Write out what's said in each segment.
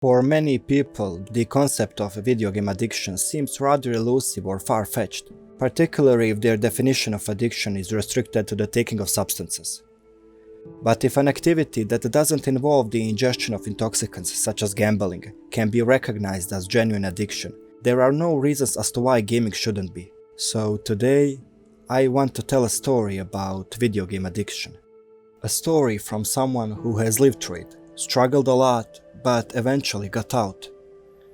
For many people, the concept of a video game addiction seems rather elusive or far-fetched, particularly if their definition of addiction is restricted to the taking of substances. But if an activity that doesn't involve the ingestion of intoxicants such as gambling can be recognized as genuine addiction, there are no reasons as to why gaming shouldn't be. So today, I want to tell a story about video game addiction. A story from someone who has lived through it, struggled a lot, but eventually got out.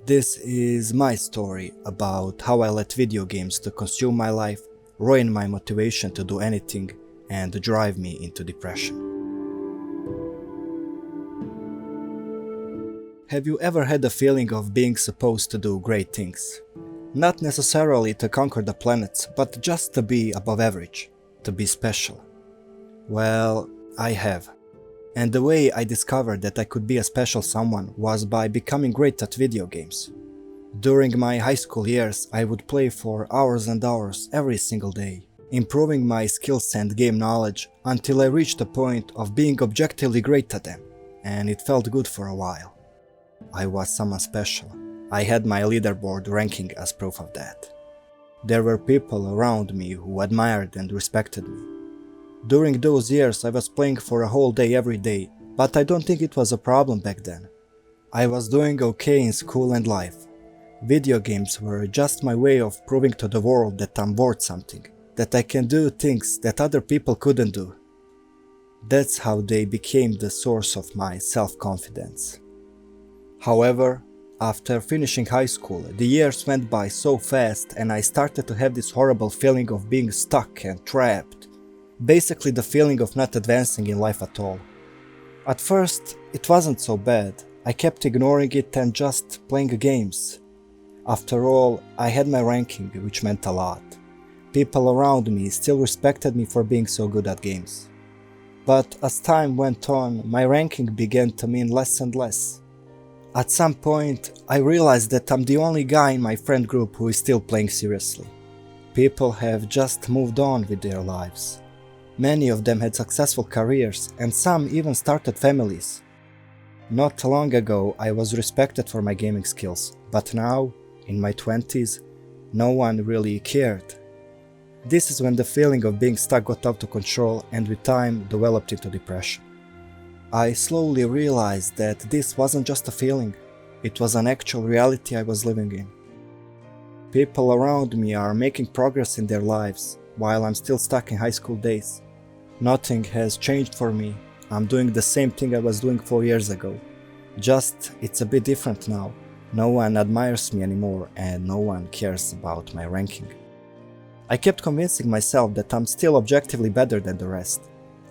This is my story about how I let video games to consume my life, ruin my motivation to do anything, and drive me into depression. Have you ever had the feeling of being supposed to do great things? Not necessarily to conquer the planets, but just to be above average, to be special. Well, I have. And the way I discovered that I could be a special someone was by becoming great at video games. During my high school years, I would play for hours and hours every single day, improving my skills and game knowledge until I reached the point of being objectively great at them, and it felt good for a while. I was someone special. I had my leaderboard ranking as proof of that. There were people around me who admired and respected me. During those years I was playing for a whole day every day, but I don't think it was a problem back then. I was doing okay in school and life. Video games were just my way of proving to the world that I'm worth something, that I can do things that other people couldn't do. That's how they became the source of my self-confidence. However, after finishing high school, the years went by so fast and I started to have this horrible feeling of being stuck and trapped. Basically the feeling of not advancing in life at all. At first, it wasn't so bad. I kept ignoring it and just playing games. After all, I had my ranking, which meant a lot. People around me still respected me for being so good at games. But as time went on, my ranking began to mean less and less. At some point, I realized that I'm the only guy in my friend group who is still playing seriously. People have just moved on with their lives. Many of them had successful careers, and some even started families. Not long ago, I was respected for my gaming skills, but now, in my 20s, no one really cared. This is when the feeling of being stuck got out of control and with time developed into depression. I slowly realized that this wasn't just a feeling, it was an actual reality I was living in. People around me are making progress in their lives, while I'm still stuck in high school days. Nothing has changed for me. I'm doing the same thing I was doing 4 years ago. Just, it's a bit different now. No one admires me anymore and no one cares about my ranking. I kept convincing myself that I'm still objectively better than the rest.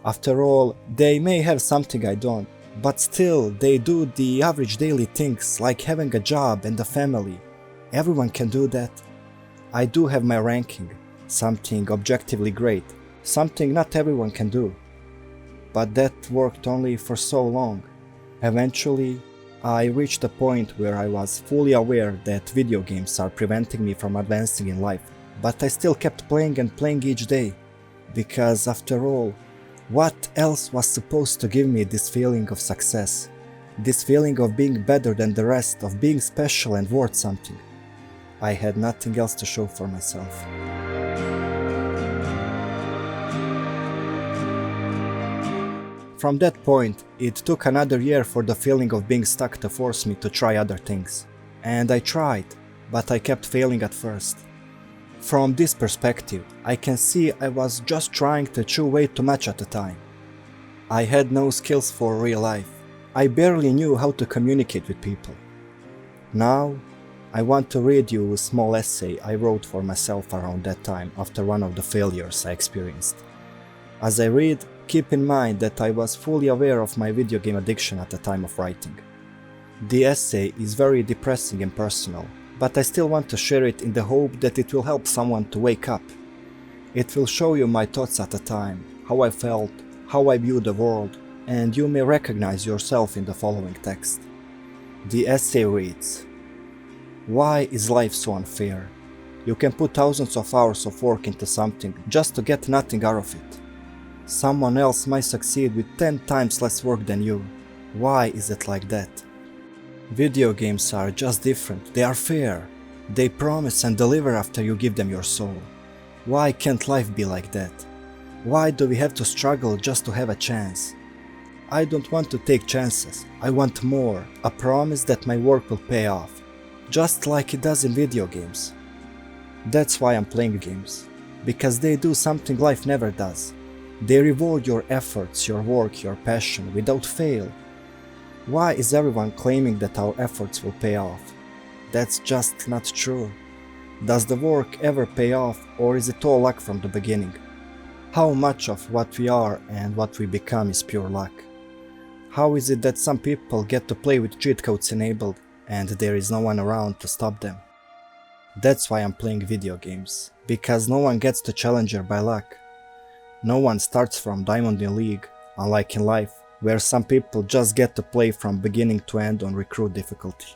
After all, they may have something I don't, but still they do the average daily things like having a job and a family. Everyone can do that. I do have my ranking, something objectively great. Something not everyone can do. But that worked only for so long. Eventually, I reached a point where I was fully aware that video games are preventing me from advancing in life, but I still kept playing and playing each day. Because after all, what else was supposed to give me this feeling of success? This feeling of being better than the rest, of being special and worth something? I had nothing else to show for myself. From that point, it took another year for the feeling of being stuck to force me to try other things. And I tried, but I kept failing at first. From this perspective, I can see I was just trying to chew way too much at the time. I had no skills for real life. I barely knew how to communicate with people. Now, I want to read you a small essay I wrote for myself around that time after one of the failures I experienced. As I read, keep in mind that I was fully aware of my video game addiction at the time of writing. The essay is very depressing and personal, but I still want to share it in the hope that it will help someone to wake up. It will show you my thoughts at the time, how I felt, how I viewed the world, and you may recognize yourself in the following text. The essay reads: Why is life so unfair? You can put thousands of hours of work into something just to get nothing out of it. Someone else might succeed with 10 times less work than you. Why is it like that? Video games are just different, they are fair. They promise and deliver after you give them your soul. Why can't life be like that? Why do we have to struggle just to have a chance? I don't want to take chances, I want more, a promise that my work will pay off, just like it does in video games. That's why I'm playing games, because they do something life never does. They reward your efforts, your work, your passion, without fail. Why is everyone claiming that our efforts will pay off? That's just not true. Does the work ever pay off, or is it all luck from the beginning? How much of what we are and what we become is pure luck? How is it that some people get to play with cheat codes enabled and there is no one around to stop them? That's why I'm playing video games, because no one gets to Challenger by luck. No one starts from Diamond in League, unlike in life, where some people just get to play from beginning to end on recruit difficulty.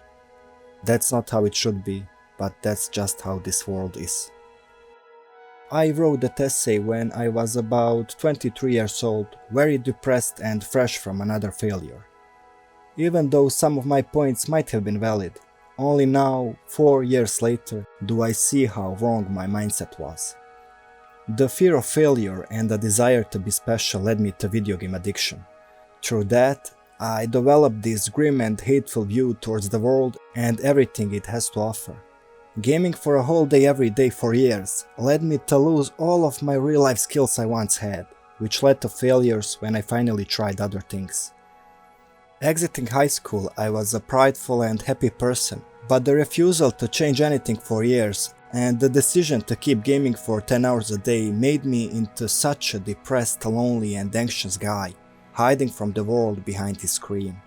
That's not how it should be, but that's just how this world is. I wrote that essay when I was about 23 years old, very depressed and fresh from another failure. Even though some of my points might have been valid, only now, 4 years later, do I see how wrong my mindset was. The fear of failure and the desire to be special led me to video game addiction. Through that, I developed this grim and hateful view towards the world and everything it has to offer. Gaming for a whole day every day for years led me to lose all of my real-life skills I once had, which led to failures when I finally tried other things. Exiting high school, I was a prideful and happy person, but the refusal to change anything for years and the decision to keep gaming for 10 hours a day made me into such a depressed, lonely and anxious guy, hiding from the world behind his screen.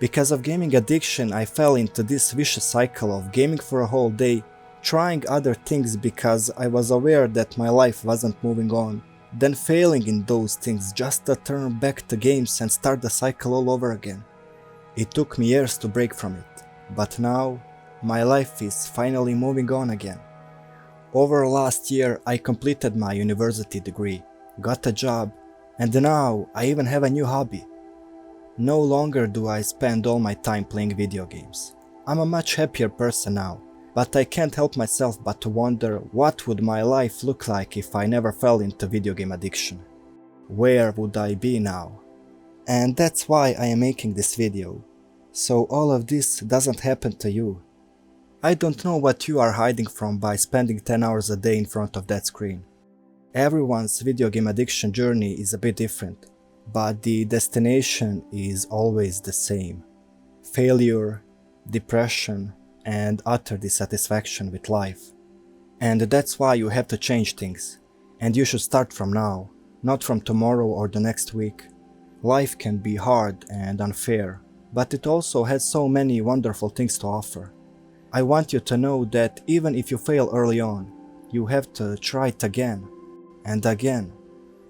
Because of gaming addiction, I fell into this vicious cycle of gaming for a whole day, trying other things because I was aware that my life wasn't moving on, then failing in those things just to turn back to games and start the cycle all over again. It took me years to break from it, but now my life is finally moving on again. Over last year I completed my university degree, got a job, and now I even have a new hobby. No longer do I spend all my time playing video games. I'm a much happier person now, but I can't help myself but to wonder what would my life look like if I never fell into video game addiction. Where would I be now? And that's why I am making this video, so all of this doesn't happen to you. I don't know what you are hiding from by spending 10 hours a day in front of that screen. Everyone's video game addiction journey is a bit different, but the destination is always the same: failure, depression, and utter dissatisfaction with life. And that's why you have to change things, and you should start from now, not from tomorrow or the next week. Life can be hard and unfair, but it also has so many wonderful things to offer. I want you to know that even if you fail early on, you have to try it again, and again,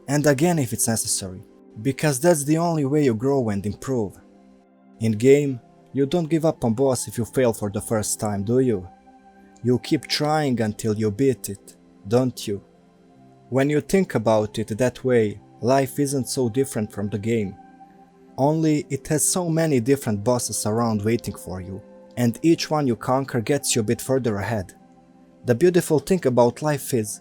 and again if it's necessary. Because that's the only way you grow and improve. In game, you don't give up on boss if you fail for the first time, do you? You keep trying until you beat it, don't you? When you think about it that way, life isn't so different from the game. Only it has so many different bosses around waiting for you, and each one you conquer gets you a bit further ahead. The beautiful thing about life is,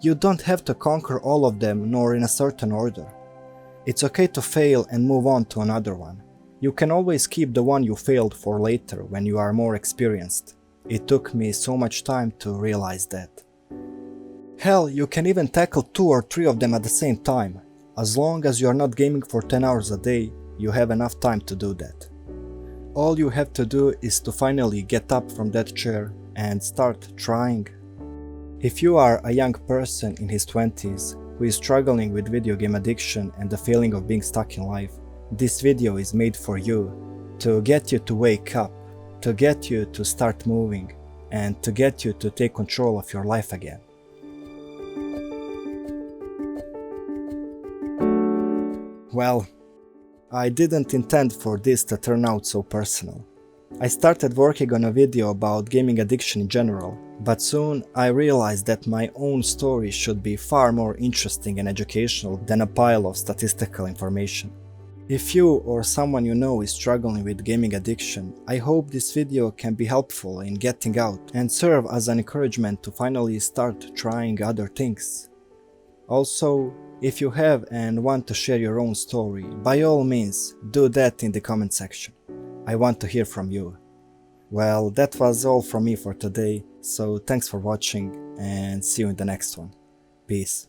you don't have to conquer all of them nor in a certain order. It's okay to fail and move on to another one. You can always keep the one you failed for later when you are more experienced. It took me so much time to realize that. Hell, you can even tackle 2 or 3 of them at the same time. As long as you are not gaming for 10 hours a day, you have enough time to do that. All you have to do is to finally get up from that chair and start trying. If you are a young person in his 20s who is struggling with video game addiction and the feeling of being stuck in life, this video is made for you, to get you to wake up, to get you to start moving, and to get you to take control of your life again. Well, I didn't intend for this to turn out so personal. I started working on a video about gaming addiction in general, but soon I realized that my own story should be far more interesting and educational than a pile of statistical information. If you or someone you know is struggling with gaming addiction, I hope this video can be helpful in getting out and serve as an encouragement to finally start trying other things. Also, if you have and want to share your own story, by all means, do that in the comment section. I want to hear from you. Well, that was all from me for today, so thanks for watching and see you in the next one. Peace.